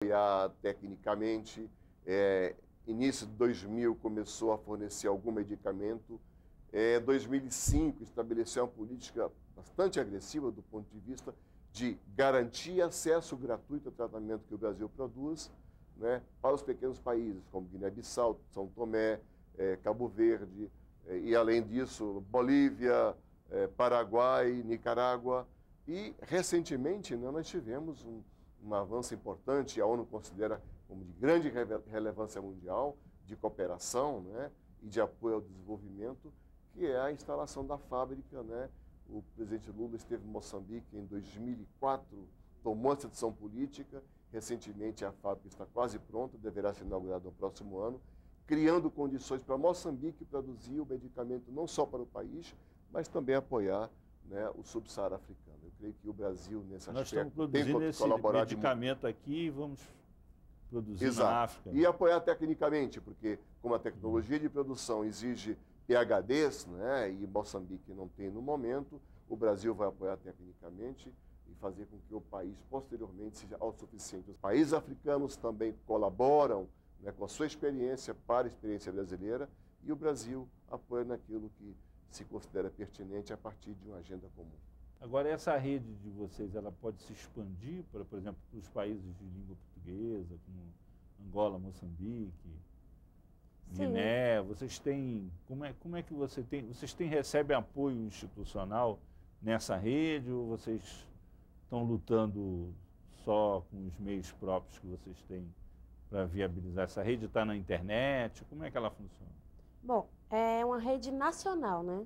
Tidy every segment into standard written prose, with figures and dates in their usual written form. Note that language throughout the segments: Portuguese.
apoiar tecnicamente. Início de 2000 começou a fornecer algum medicamento. 2005 estabeleceu uma política bastante agressiva do ponto de vista de garantir acesso gratuito ao tratamento que o Brasil produz, né, para os pequenos países, como Guiné-Bissau, São Tomé, Cabo Verde, e além disso, Bolívia, Paraguai, Nicarágua. E recentemente, né, nós tivemos um avanço importante, a ONU considera como de grande relevância mundial, de cooperação, né, e de apoio ao desenvolvimento, que é a instalação da fábrica, né? O presidente Lula esteve em Moçambique em 2004, tomou essa decisão política. Recentemente a fábrica está quase pronta, deverá ser inaugurada no próximo ano, criando condições para Moçambique produzir o medicamento não só para o país, mas também apoiar, né, o subsaara africano. Eu creio que o Brasil, nesse Nós aspecto, estamos tem produzindo esse colaborado medicamento aqui e vamos produzir Exato. na África. E apoiar tecnicamente, porque como a tecnologia de produção exige PHDs, né, e Moçambique não tem no momento, o Brasil vai apoiar tecnicamente e fazer com que o país posteriormente seja autossuficiente. Os países africanos também colaboram, né, com a sua experiência para a experiência brasileira, e o Brasil apoia naquilo que se considera pertinente a partir de uma agenda comum. Agora, essa rede de vocês, ela pode se expandir, para, por exemplo, para os países de língua portuguesa, como Angola, Moçambique, Sim. Guiné? Vocês têm, como é que recebem apoio institucional nessa rede, ou vocês estão lutando só com os meios próprios que vocês têm para viabilizar essa rede? Está na internet? Como é que ela funciona? Bom, é uma rede nacional, né?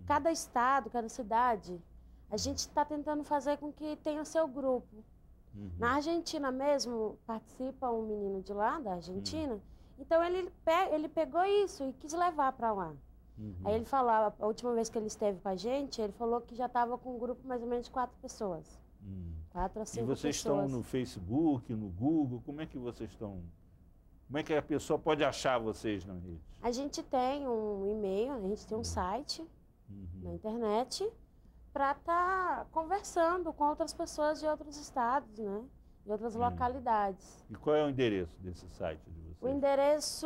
Cada estado, cada cidade, a gente está tentando fazer com que tenha seu grupo. Na Argentina mesmo, participa um menino de lá, da Argentina, então ele pegou isso e quis levar para lá. Aí ele falava, a última vez que ele esteve com a gente, ele falou que já estava com um grupo mais ou menos de 4 pessoas. 4 a 5 pessoas. E vocês estão no Facebook, no Google, como é que vocês estão? Como é que a pessoa pode achar vocês na rede? A gente tem um e-mail, a gente tem um site na internet para estar conversando com outras pessoas de outros estados, né? De outras localidades. E qual é o endereço desse site de vocês? O endereço,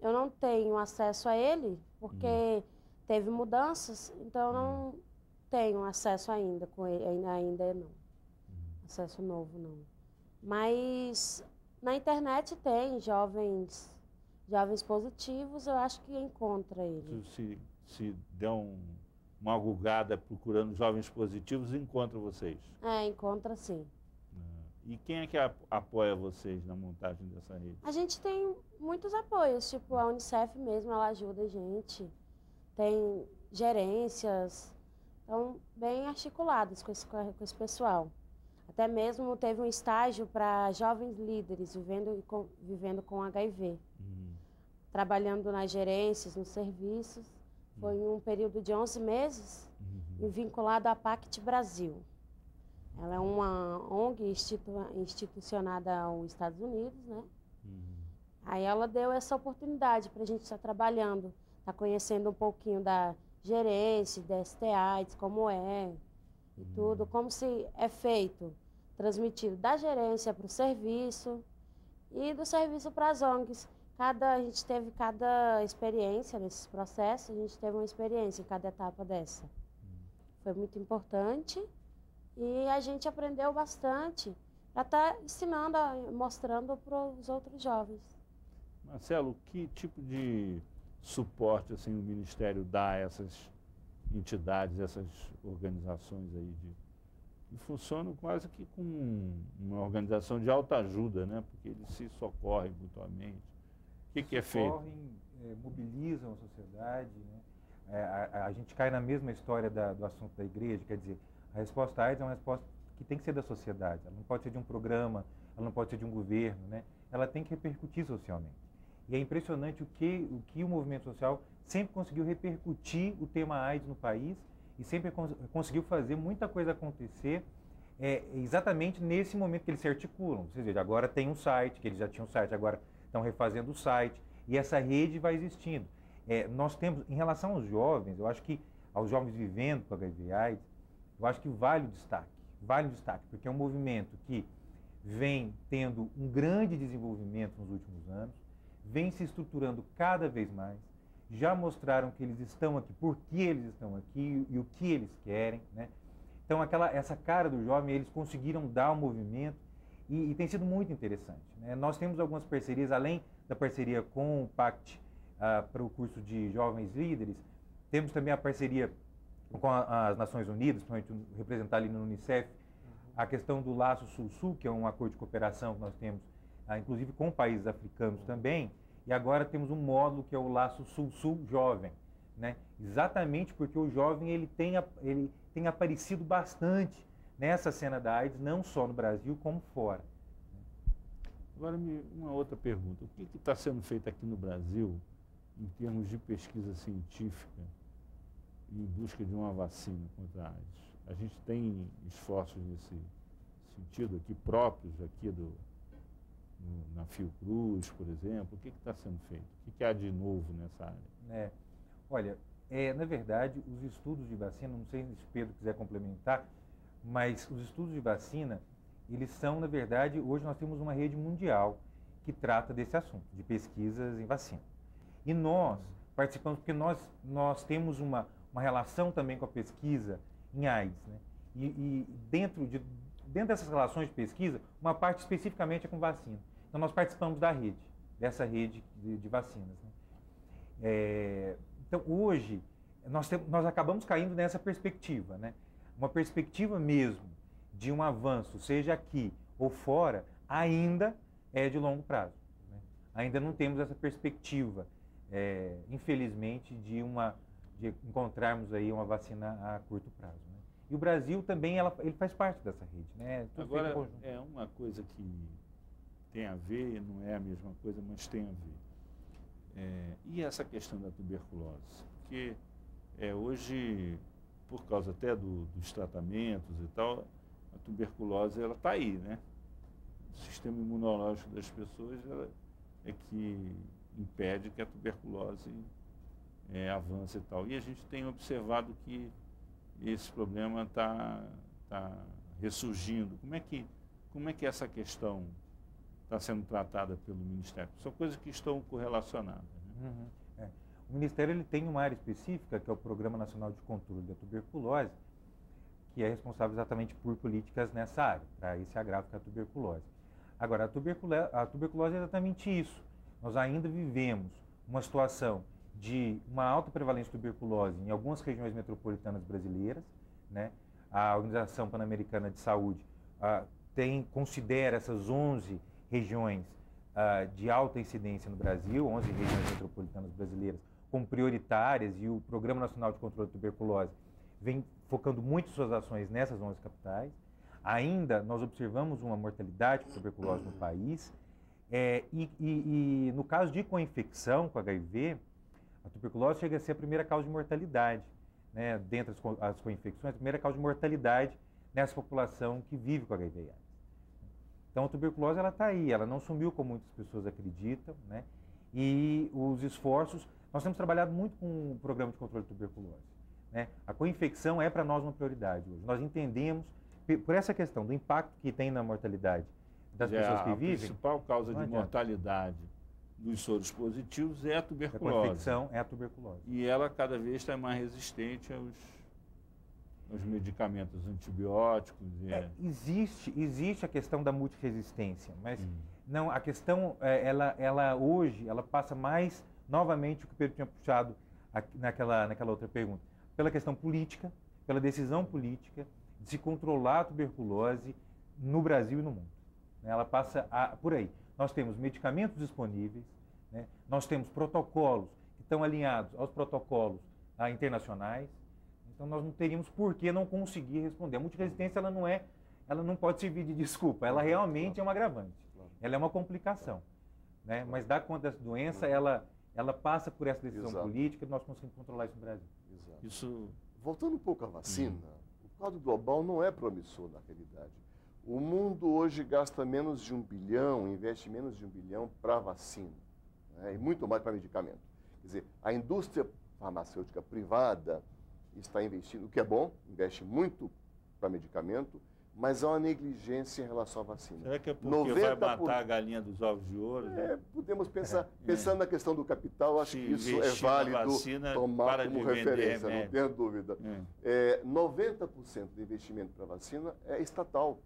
eu não tenho acesso a ele, porque teve mudanças, então eu não tenho acesso ainda com ele, ainda não. Acesso novo, não. Mas na internet tem jovens positivos, eu acho que encontra ele. Se der uma gulgada procurando jovens positivos, encontra vocês? Encontra sim. E quem é que apoia vocês na montagem dessa rede? A gente tem muitos apoios, tipo a Unicef mesmo, ela ajuda a gente. Tem gerências, então bem articuladas com esse pessoal. Até mesmo teve um estágio para jovens líderes vivendo com HIV. Trabalhando nas gerências, nos serviços. Foi um período de 11 meses e vinculado à PACT Brasil. Ela é uma ONG institucionada aos Estados Unidos, né? Aí ela deu essa oportunidade para a gente estar trabalhando, estar conhecendo um pouquinho da gerência, da STIs, como é, e tudo, como se é feito, transmitido da gerência para o serviço e do serviço para as ONGs. A gente teve cada experiência nesses processos, a gente teve uma experiência em cada etapa dessa. Foi muito importante. E a gente aprendeu bastante para estar ensinando, mostrando para os outros jovens. Marcelo, que tipo de suporte assim, o Ministério dá a essas entidades, essas organizações aí que funcionam quase que como uma organização de autoajuda, né? Porque eles se socorrem mutuamente. O que é feito? Socorrem, mobilizam a sociedade, né? A gente cai na mesma história do assunto da igreja, quer dizer, a resposta à AIDS é uma resposta que tem que ser da sociedade. Ela não pode ser de um programa, ela não pode ser de um governo, né? Ela tem que repercutir socialmente. E é impressionante o que o movimento social sempre conseguiu repercutir o tema AIDS no país e sempre conseguiu fazer muita coisa acontecer exatamente nesse momento que eles se articulam. Vocês vejam, agora tem um site, que eles já tinham um site, agora estão refazendo o site, e essa rede vai existindo. Nós temos, em relação aos jovens, eu acho que aos jovens vivendo com HIV/AIDS, eu acho que vale o destaque, porque é um movimento que vem tendo um grande desenvolvimento nos últimos anos, vem se estruturando cada vez mais, já mostraram que eles estão aqui, por que eles estão aqui e o que eles querem, né? Então, essa cara do jovem, eles conseguiram dar um movimento e tem sido muito interessante, né? Nós temos algumas parcerias, além da parceria com o PACT para o curso de Jovens Líderes, temos também a parceria com as Nações Unidas, principalmente representar ali no Unicef, a questão do Laço Sul-Sul, que é um acordo de cooperação que nós temos, inclusive com países africanos também, e agora temos um módulo que é o Laço Sul-Sul Jovem, né? Exatamente porque o jovem ele tem aparecido bastante nessa cena da AIDS, não só no Brasil, como fora. Agora, uma outra pergunta. O que está sendo feito aqui no Brasil em termos de pesquisa científica em busca de uma vacina contra a AIDS? A gente tem esforços nesse sentido aqui, próprios aqui na Fiocruz, por exemplo. O que está sendo feito? O que há de novo nessa área? Olha, na verdade, os estudos de vacina, não sei se o Pedro quiser complementar, mas os estudos de vacina, eles são, na verdade, hoje nós temos uma rede mundial que trata desse assunto, de pesquisas em vacina. E nós participamos, porque nós temos uma relação também com a pesquisa em AIDS, né? E dentro dessas relações de pesquisa, uma parte especificamente é com vacina. Então, nós participamos dessa rede de vacinas, né? Então, hoje, nós acabamos caindo nessa perspectiva, né? Uma perspectiva mesmo de um avanço, seja aqui ou fora, ainda é de longo prazo, né? Ainda não temos essa perspectiva, infelizmente, de encontrarmos aí uma vacina a curto prazo, né? E o Brasil também, ele faz parte dessa rede, né? Agora, é uma coisa que tem a ver, não é a mesma coisa, mas tem a ver. E essa questão da tuberculose? Porque hoje, por causa até dos tratamentos e tal, a tuberculose ela está aí, né? O sistema imunológico das pessoas é que impede que a tuberculose avance e tal. E a gente tem observado que esse problema está ressurgindo. Como é que essa questão está sendo tratada pelo Ministério? São coisas que estão correlacionadas, né? Uhum. O Ministério ele tem uma área específica, que é o Programa Nacional de Controle da Tuberculose, que é responsável exatamente por políticas nessa área, para esse agravo que é a tuberculose. Agora, a tuberculose é exatamente isso. Nós ainda vivemos uma situação de uma alta prevalência de tuberculose em algumas regiões metropolitanas brasileiras, né? A Organização Pan-Americana de Saúde considera essas 11 regiões de alta incidência no Brasil, 11 regiões metropolitanas brasileiras, como prioritárias, e o Programa Nacional de Controle da Tuberculose vem focando muito suas ações nessas 11 capitais. Ainda nós observamos uma mortalidade por tuberculose no país, e no caso de co-infecção com HIV, a tuberculose chega a ser a primeira causa de mortalidade, né? Dentre as co-infecções, a primeira causa de mortalidade nessa população que vive com HIV/AIDS. Então, a tuberculose está aí, ela não sumiu como muitas pessoas acreditam, né? E os esforços, nós temos trabalhado muito com o programa de controle de tuberculose, né? A co-infecção é para nós uma prioridade hoje. Nós entendemos, por essa questão do impacto que tem na mortalidade das pessoas que vivem. A principal causa de mortalidade dos soros positivos é a tuberculose. A co-infecção é a tuberculose. E ela cada vez está mais resistente aos medicamentos antibióticos. Existe a questão da multiresistência, mas não, a questão, ela hoje, ela passa mais, novamente, o que o Pedro tinha puxado naquela outra pergunta, pela questão política, pela decisão política de se controlar a tuberculose no Brasil e no mundo. Ela passa por aí. Nós temos medicamentos disponíveis, né? Nós temos protocolos que estão alinhados aos protocolos internacionais. Então, nós não teríamos por que não conseguir responder. A multiresistência, ela não pode servir de desculpa. Ela realmente é um agravante. Ela é uma complicação, né? Mas dar conta dessa doença, ela passa por essa decisão política e nós conseguimos controlar isso no Brasil. Isso, voltando um pouco à vacina, o quadro global não é promissor na realidade. O mundo hoje gasta menos de 1 bilhão, investe menos de 1 bilhão para vacina, né? E muito mais para medicamento. Quer dizer, a indústria farmacêutica privada está investindo, o que é bom, investe muito para medicamento, mas há uma negligência em relação à vacina. Será que é porque vai matar a galinha dos ovos de ouro? Né? Podemos pensar, pensando na questão do capital, acho que isso é válido tomar como referência, não tenha dúvida. 90% do investimento para a vacina é estatal,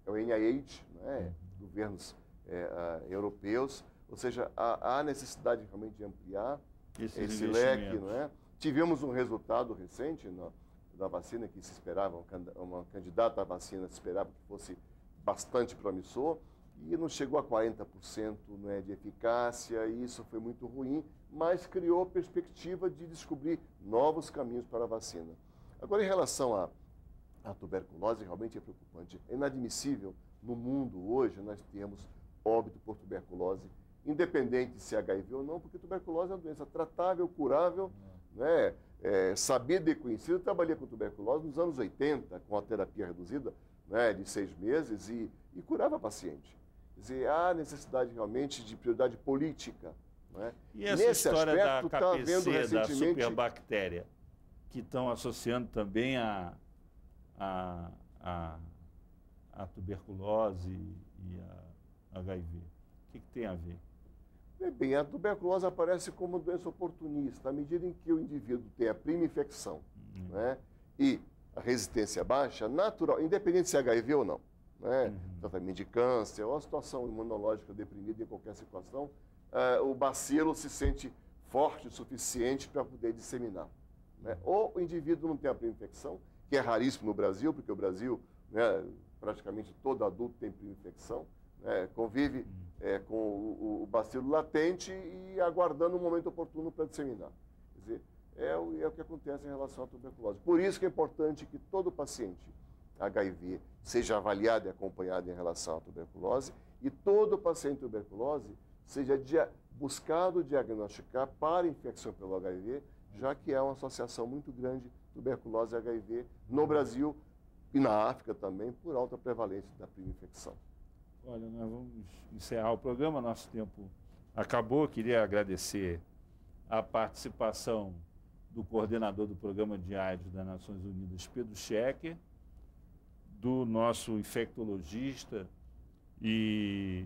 é o NIH, né? Governos europeus, ou seja, há necessidade realmente de ampliar esse leque. Não é? Tivemos um resultado recente da vacina que se esperava, uma candidata à vacina se esperava que fosse bastante promissor e não chegou a 40% de eficácia, e isso foi muito ruim, mas criou perspectiva de descobrir novos caminhos para a vacina. Agora, em relação à tuberculose, realmente é preocupante. É inadmissível no mundo hoje nós temos óbito por tuberculose, independente se é HIV ou não, porque tuberculose é uma doença tratável, curável, né? Sabida e conhecida. Eu trabalhei com tuberculose nos anos 80, com a terapia reduzida, né, de 6 meses, e curava paciente. Quer dizer, há necessidade realmente de prioridade política. Né? E essa nesse história aspecto, da KPC, da superbactéria, que estão associando também a tuberculose e a HIV, o que tem a ver? Bem, a tuberculose aparece como doença oportunista, à medida em que o indivíduo tem a prima infecção, né, e a resistência baixa, natural, independente se é HIV ou não, né, tratamento de câncer ou a situação imunológica deprimida em qualquer situação, o bacilo se sente forte o suficiente para poder disseminar. Né? Ou o indivíduo não tem a prima infecção, que é raríssimo no Brasil, porque o Brasil, né, praticamente todo adulto tem prima infecção, convive com o bacilo latente e aguardando um momento oportuno para disseminar. Quer dizer, é o que acontece em relação à tuberculose. Por isso que é importante que todo paciente HIV seja avaliado e acompanhado em relação à tuberculose, e todo paciente tuberculose seja buscado diagnosticar para infecção pelo HIV, já que é uma associação muito grande tuberculose e HIV no Brasil e na África também, por alta prevalência da prima infecção. Olha, nós vamos encerrar o programa, nosso tempo acabou. Queria agradecer a participação do coordenador do Programa de AIDS das Nações Unidas, Pedro Schecker, do nosso infectologista e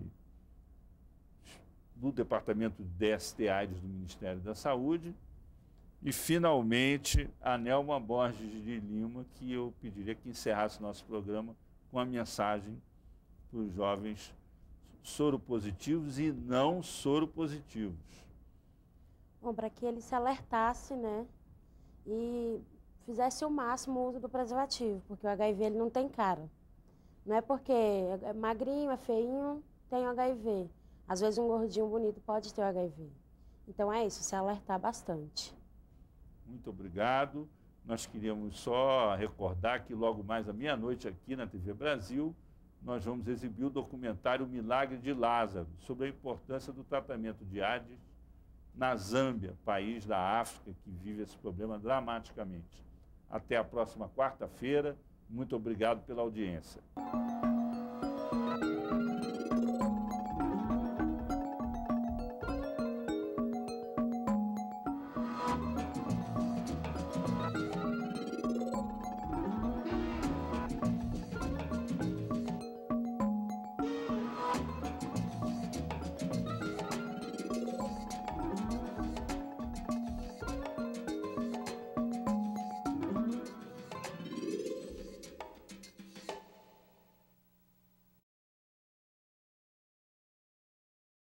do Departamento de DST-AIDS do Ministério da Saúde, e, finalmente, a Nelma Borges de Lima, que eu pediria que encerrasse nosso programa com a mensagem para os jovens soropositivos e não soropositivos. Bom, para que ele se alertasse, né, e fizesse o máximo o uso do preservativo, porque o HIV ele não tem cara. Não é porque é magrinho, é feinho, tem o HIV. Às vezes um gordinho bonito pode ter o HIV. Então é isso, se alertar bastante. Muito obrigado. Nós queríamos só recordar que logo mais à meia-noite aqui na TV Brasil, nós vamos exibir o documentário Milagre de Lázaro, sobre a importância do tratamento de AIDS na Zâmbia, país da África que vive esse problema dramaticamente. Até a próxima quarta-feira. Muito obrigado pela audiência.